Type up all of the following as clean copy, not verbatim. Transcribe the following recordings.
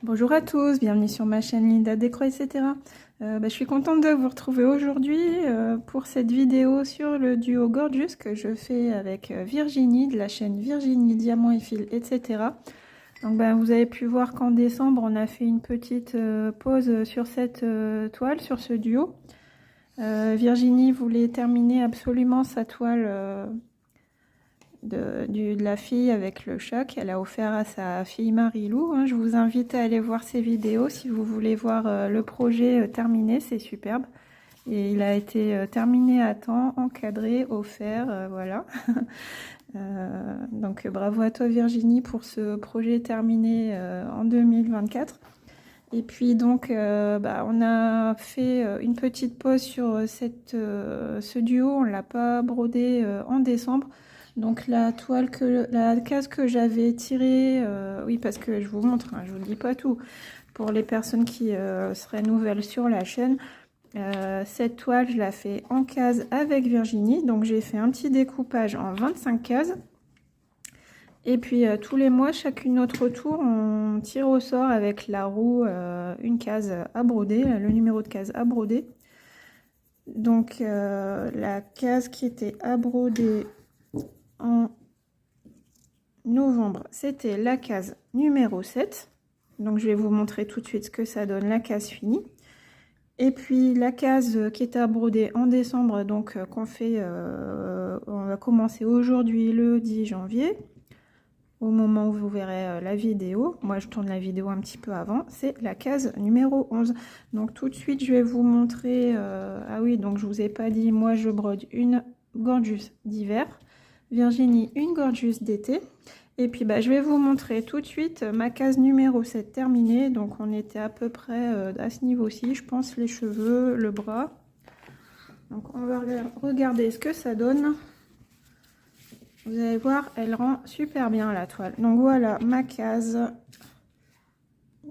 Bonjour à tous, bienvenue sur ma chaîne Linda Décro, etc. Je suis contente de vous retrouver aujourd'hui pour cette vidéo sur le duo Gorgeous que je fais avec Virginie de la chaîne Virginie Diamant et Fil, etc. Donc vous avez pu voir qu'en décembre on a fait une petite pause sur cette toile, sur ce duo. Virginie voulait terminer absolument sa toile de la fille avec le chat qu'elle a offert à sa fille Marilou. Je vous invite à aller voir ses vidéos si vous voulez voir le projet terminé, c'est superbe. Et il a été terminé à temps, encadré, offert, voilà. Donc bravo à toi Virginie pour ce projet terminé en 2024. Et puis donc on a fait une petite pause sur ce duo, on l'a pas brodé en décembre. Donc la case que j'avais tirée, oui parce que je vous montre, je vous dis pas tout, pour les personnes qui seraient nouvelles sur la chaîne, cette toile je la fais en case avec Virginie, donc j'ai fait un petit découpage en 25 cases. Et puis tous les mois, chacune notre tour, on tire au sort avec la roue une case à broder, le numéro de case à broder. Donc la case qui était à broder en novembre, c'était la case numéro 7. Donc je vais vous montrer tout de suite ce que ça donne, la case finie. Et puis la case qui était à broder en décembre, donc qu'on fait, on va commencer aujourd'hui le 10 janvier. Au moment où vous verrez la vidéo, moi je tourne la vidéo un petit peu avant, c'est la case numéro 11. Donc tout de suite je vais vous montrer, ah oui donc je vous ai pas dit, moi je brode une Gorgeous d'hiver, Virginie une Gorgeous d'été, et puis je vais vous montrer tout de suite ma case numéro 7 terminée. Donc on était à peu près à ce niveau-ci, je pense, les cheveux, le bras. Donc on va regarder ce que ça donne. Vous allez voir, elle rend super bien la toile. Donc voilà ma case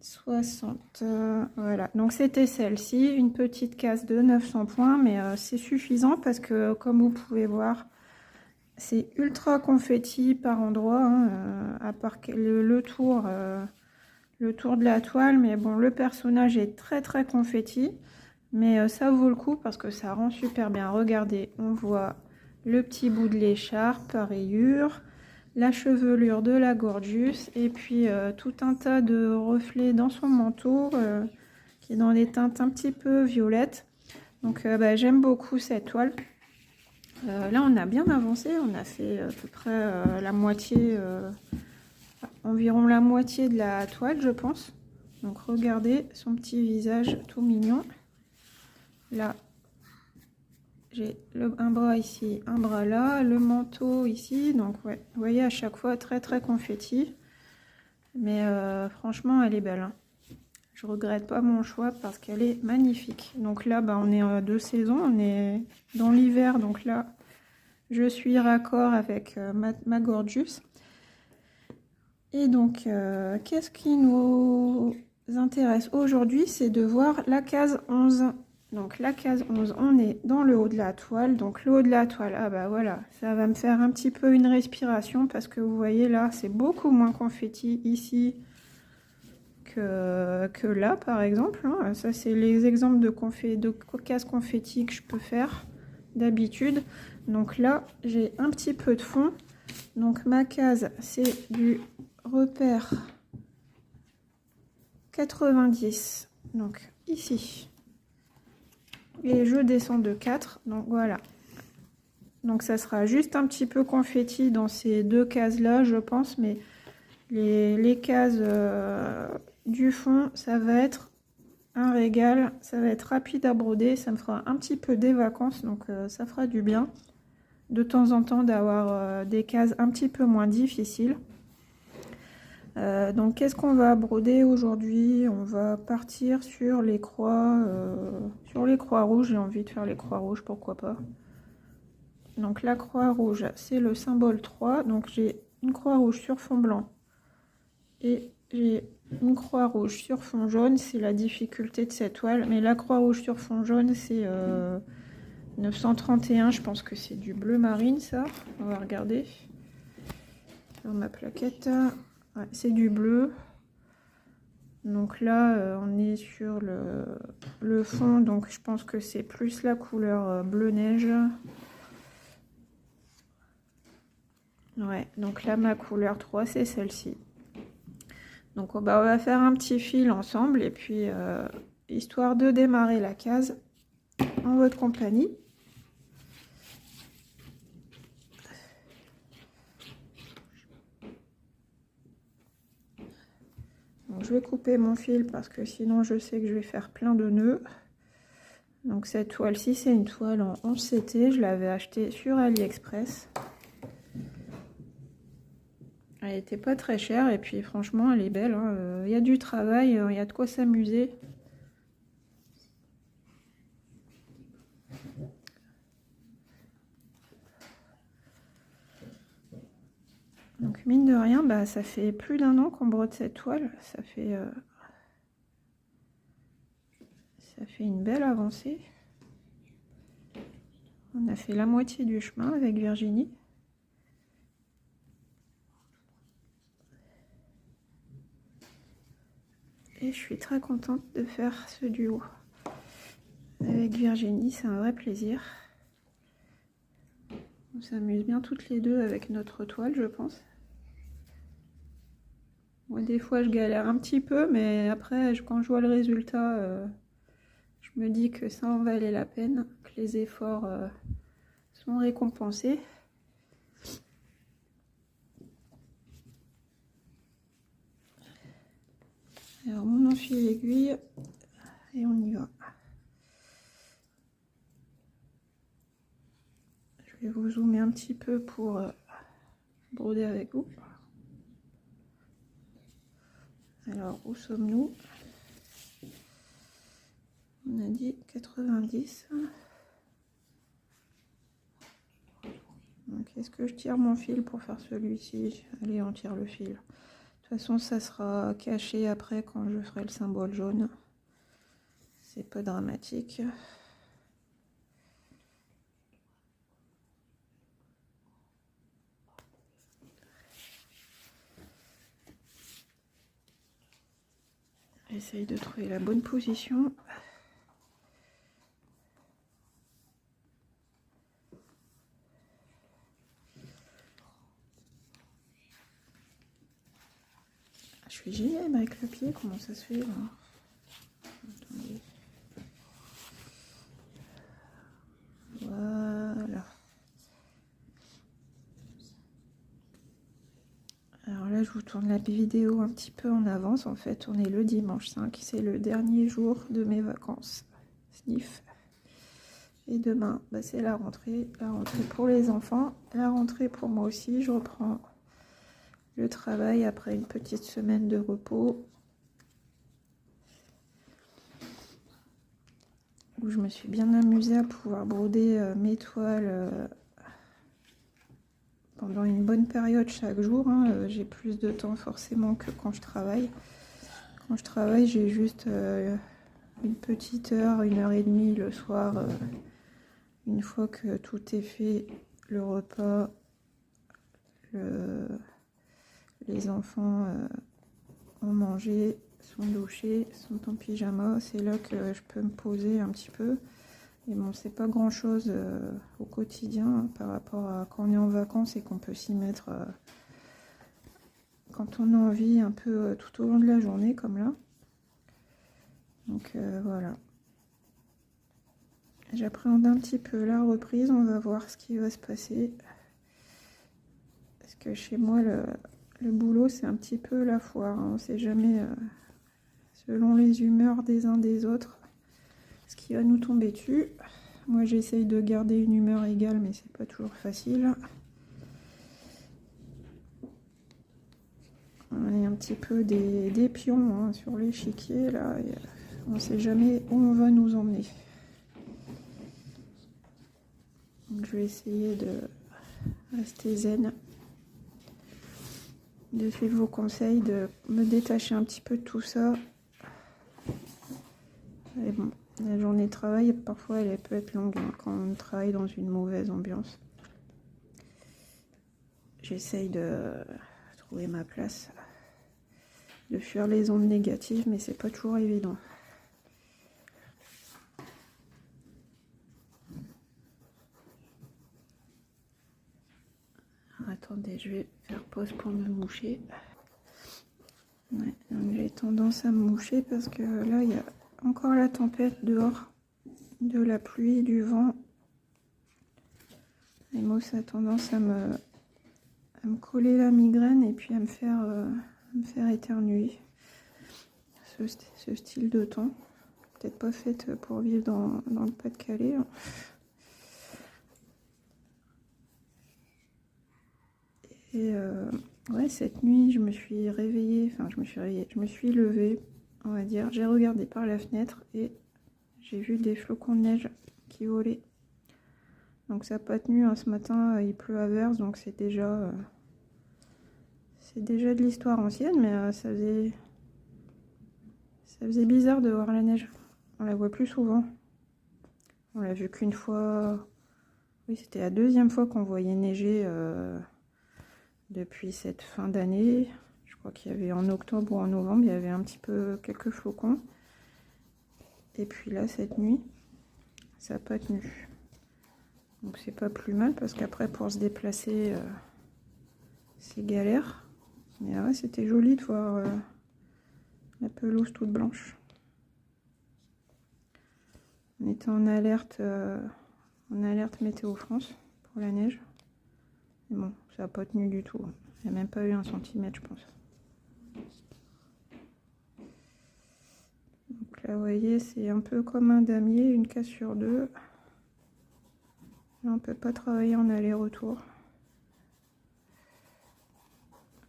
60. Voilà, donc c'était celle-ci, une petite case de 900 points, mais c'est suffisant parce que comme vous pouvez voir, c'est ultra confetti par endroit, à part le tour de la toile. Mais bon, le personnage est très très confetti, mais ça vaut le coup parce que ça rend super bien. Regardez, on voit le petit bout de l'écharpe à rayures, la chevelure de la Gorgeous, et puis tout un tas de reflets dans son manteau qui est dans des teintes un petit peu violettes. Donc j'aime beaucoup cette toile. Là on a bien avancé, on a fait à peu près la moitié, environ la moitié de la toile je pense. Donc regardez son petit visage tout mignon. Là j'ai un bras ici, un bras là, le manteau ici. Donc ouais, vous voyez à chaque fois très très confetti. Mais franchement elle est belle, hein. Je regrette pas mon choix parce qu'elle est magnifique. Donc là on est de saison, on est dans l'hiver. Donc là je suis raccord avec ma Gorgeous. Et donc qu'est-ce qui nous intéresse aujourd'hui, c'est de voir la case 11. Donc la case 11, on est dans le haut de la toile. Donc le haut de la toile, ah voilà, ça va me faire un petit peu une respiration parce que vous voyez là, c'est beaucoup moins confetti ici que là par exemple, hein. Ça c'est les exemples de cases confetti que je peux faire d'habitude. Donc là, j'ai un petit peu de fond. Donc ma case, c'est du repère 90. Donc ici. Et je descends de 4, donc voilà. Donc ça sera juste un petit peu confetti dans ces deux cases là je pense, mais les cases du fond ça va être un régal, ça va être rapide à broder, ça me fera un petit peu des vacances, donc ça fera du bien de temps en temps d'avoir des cases un petit peu moins difficiles. Donc qu'est-ce qu'on va broder aujourd'hui? On va partir sur les croix rouges. J'ai envie de faire les croix rouges, pourquoi pas. Donc la croix rouge, c'est le symbole 3. Donc j'ai une croix rouge sur fond blanc et j'ai une croix rouge sur fond jaune. C'est la difficulté de cette toile, mais la croix rouge sur fond jaune, c'est 931. Je pense que c'est du bleu marine, ça. On va regarder sur ma plaquette. Ouais, c'est du bleu. Donc là, on est sur le fond, donc je pense que c'est plus la couleur bleu neige. Ouais, donc là, ma couleur 3, c'est celle-ci. Donc on va faire un petit fil ensemble, et puis, histoire de démarrer la case en votre compagnie. Donc je vais couper mon fil parce que sinon je sais que je vais faire plein de nœuds. Donc cette toile-ci, c'est une toile en 11 CT, je l'avais achetée sur AliExpress. Elle était pas très chère et puis franchement elle est belle, hein. Y a du travail, il y a de quoi s'amuser. Donc mine de rien, bah, ça fait plus d'1 an qu'on brode cette toile, ça fait une belle avancée. On a fait la moitié du chemin avec Virginie. Et je suis très contente de faire ce duo avec Virginie, c'est un vrai plaisir. On s'amuse bien toutes les deux avec notre toile, je pense. Moi, des fois, je galère un petit peu, mais après, quand je vois le résultat, je me dis que ça en valait la peine, que les efforts sont récompensés. Alors, on enfile l'aiguille et on y va. Je vais vous zoomer un petit peu pour broder avec vous. Alors, où sommes-nous? On a dit 90. Donc, est-ce que je tire mon fil pour faire celui-ci? Allez, on tire le fil. De toute façon, ça sera caché après quand je ferai le symbole jaune. C'est pas dramatique. J'essaye de trouver la bonne position. Je suis géniale avec le pied, comment ça se fait là? Attendez. Voilà. Alors là, je vous tourne la vidéo un petit peu en avance. En fait, on est le dimanche 5, c'est le dernier jour de mes vacances. Sniff. Et demain, bah, c'est la rentrée pour les enfants, la rentrée pour moi aussi. Je reprends le travail après une petite semaine de repos où je me suis bien amusée à pouvoir broder mes toiles pendant une bonne période chaque jour, hein. J'ai plus de temps forcément que quand je travaille. Quand je travaille, j'ai juste une petite heure, 1h30 le soir, une fois que tout est fait, le repas, les enfants ont mangé, sont douchés, sont en pyjama. C'est là que je peux me poser un petit peu. Et bon, c'est pas grand chose au quotidien, hein, par rapport à quand on est en vacances et qu'on peut s'y mettre quand on a envie un peu tout au long de la journée, comme là. Donc voilà. J'appréhende un petit peu la reprise, on va voir ce qui va se passer. Parce que chez moi, le boulot, c'est un petit peu la foire, hein. On ne sait jamais, selon les humeurs des uns des autres, ce qui va nous tomber dessus. Moi, j'essaye de garder une humeur égale, mais c'est pas toujours facile. On est un petit peu des pions, hein, sur l'échiquier, là. Et on ne sait jamais où on va nous emmener. Donc, je vais essayer de rester zen, de suivre vos conseils, de me détacher un petit peu de tout ça. Et bon, la journée de travail, parfois, elle peut être longue, hein, quand on travaille dans une mauvaise ambiance. J'essaye de trouver ma place de fuir les ondes négatives, mais c'est pas toujours évident. Alors, attendez, je vais faire pause pour me moucher. Ouais, j'ai tendance à me moucher parce que là, il y a encore la tempête dehors, de la pluie, du vent. Et moi, ça a tendance à me coller la migraine et puis à me faire éternuer. Ce style de temps, peut-être pas faite pour vivre dans le Pas-de-Calais. Et ouais, cette nuit, je me suis réveillée, enfin je me suis levée, on va dire. J'ai regardé par la fenêtre et j'ai vu des flocons de neige qui volaient. Donc ça n'a pas tenu, hein. Ce matin, il pleut à verse, donc c'est déjà de l'histoire ancienne, mais ça faisait bizarre de voir la neige. On la voit plus souvent. On l'a vu qu'une fois. Oui, c'était la deuxième fois qu'on voyait neiger depuis cette fin d'année. Je crois qu'il y avait en octobre ou en novembre, il y avait un petit peu quelques flocons. Et puis là, cette nuit, ça n'a pas tenu. Donc c'est pas plus mal parce qu'après pour se déplacer, c'est galère. Mais ouais, c'était joli de voir la pelouse toute blanche. On était en alerte météo France pour la neige. Mais bon, ça n'a pas tenu du tout. Il n'y a même pas eu 1 centimètre, je pense. Donc là, vous voyez, c'est un peu comme un damier, une case sur deux. Là, on ne peut pas travailler en aller-retour.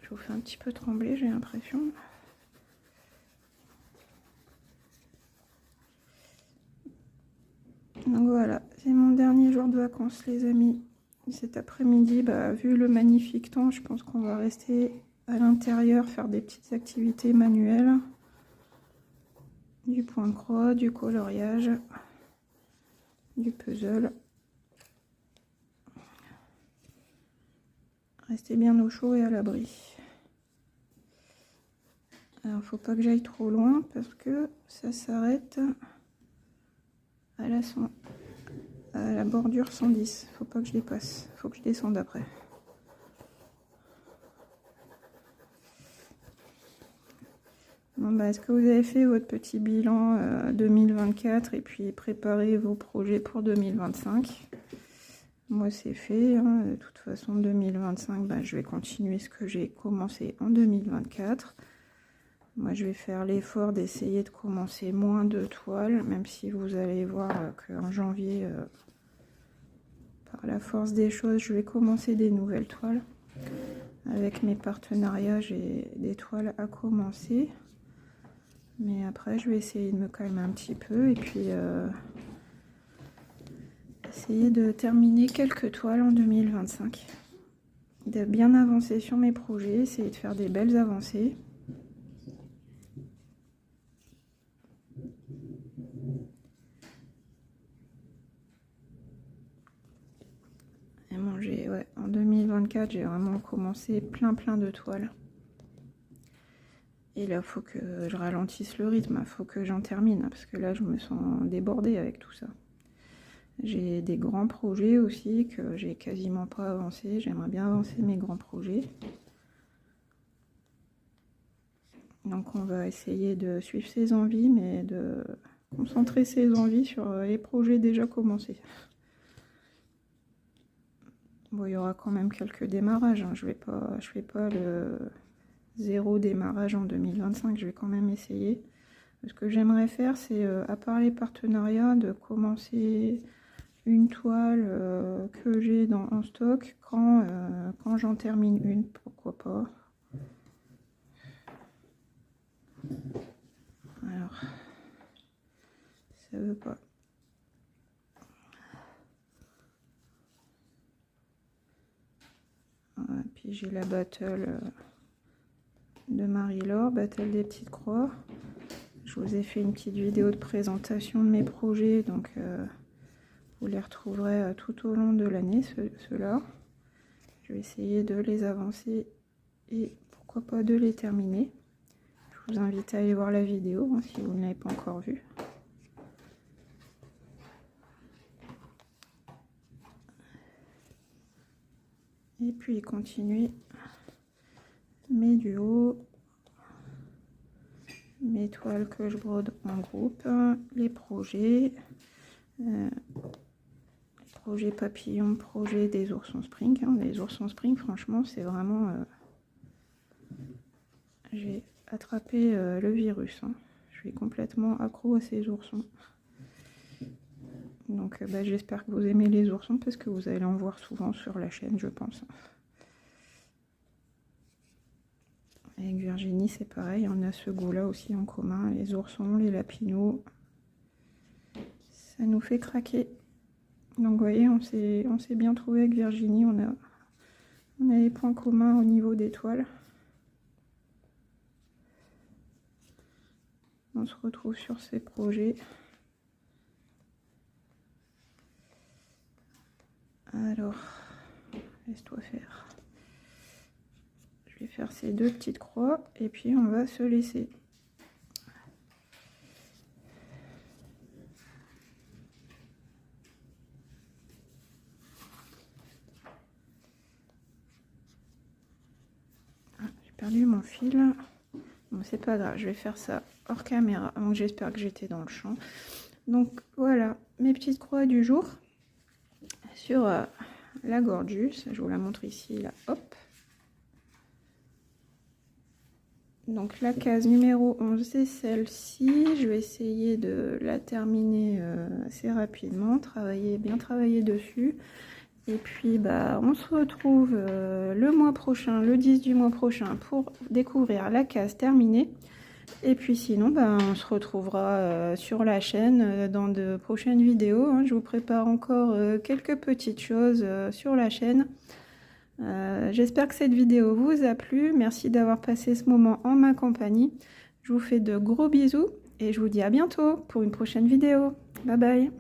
Je vous fais un petit peu trembler, j'ai l'impression. Donc voilà, c'est mon dernier jour de vacances, les amis. Cet après-midi, vu le magnifique temps, je pense qu'on va rester à l'intérieur, faire des petites activités manuelles. Du point de croix, du coloriage, du puzzle. Rester bien au chaud et à l'abri. Alors, faut pas que j'aille trop loin parce que ça s'arrête à la bordure 110. Faut pas que je dépasse. Faut que je descende après. Bon, est-ce que vous avez fait votre petit bilan 2024 et puis préparé vos projets pour 2025? Moi, c'est fait. Hein. De toute façon, 2025, je vais continuer ce que j'ai commencé en 2024. Moi, je vais faire l'effort d'essayer de commencer moins de toiles, même si vous allez voir qu'en janvier, par la force des choses, je vais commencer des nouvelles toiles. Avec mes partenariats, j'ai des toiles à commencer. Mais après, je vais essayer de me calmer un petit peu et puis essayer de terminer quelques toiles en 2025. De bien avancer sur mes projets, essayer de faire des belles avancées. Et bon, en 2024, j'ai vraiment commencé plein de toiles. Et là, il faut que je ralentisse le rythme, il faut que j'en termine, parce que là, je me sens débordée avec tout ça. J'ai des grands projets aussi que j'ai quasiment pas avancé. J'aimerais bien avancer mes grands projets. Donc on va essayer de suivre ses envies, mais de concentrer ses envies sur les projets déjà commencés. Bon, il y aura quand même quelques démarrages. Hein. Je fais pas le 0 démarrage en 2025. Je vais quand même essayer. Ce que j'aimerais faire, c'est, à part les partenariats, de commencer une toile que j'ai en stock quand j'en termine une, pourquoi pas. Alors, ça veut pas. Voilà, puis j'ai la battle de Marie-Laure, battle des petites croix. Je vous ai fait une petite vidéo de présentation de mes projets, donc vous les retrouverez tout au long de l'année, ceux-là. Je vais essayer de les avancer et pourquoi pas de les terminer. Je je vous invite à aller voir la vidéo hein, si vous ne l'avez pas encore vue. Et puis continuer mes duos, mes toiles que je brode en groupe, les projets, projet papillon, projet des oursons spring. Hein. Les oursons spring, franchement, c'est vraiment... j'ai attrapé le virus. Hein. Je suis complètement accro à ces oursons. Donc bah, j'espère que vous aimez les oursons parce que vous allez en voir souvent sur la chaîne, je pense. Avec Virginie, c'est pareil, on a ce goût-là aussi en commun, les oursons, les lapinots. Ça nous fait craquer. Donc vous voyez, on s'est bien trouvé avec Virginie, on a les points communs au niveau des toiles. On se retrouve sur ces projets. Alors, laisse-toi faire. Je vais faire ces deux petites croix et puis on va se laisser. Ah, j'ai perdu mon fil. Bon, c'est pas grave, je vais faire ça hors caméra. Donc j'espère que j'étais dans le champ. Donc voilà, mes petites croix du jour sur la Gorgeous. Je vous la montre ici, là, hop. Donc la case numéro 11, c'est celle-ci. Je vais essayer de la terminer assez rapidement, bien travailler dessus. Et puis bah on se retrouve le mois prochain, le 10 du mois prochain, pour découvrir la case terminée. Et puis sinon, bah, on se retrouvera sur la chaîne dans de prochaines vidéos. Hein. Je vous prépare encore quelques petites choses sur la chaîne. J'espère que cette vidéo vous a plu. Merci d'avoir passé ce moment en ma compagnie. Je vous fais de gros bisous et je vous dis à bientôt pour une prochaine vidéo. Bye bye.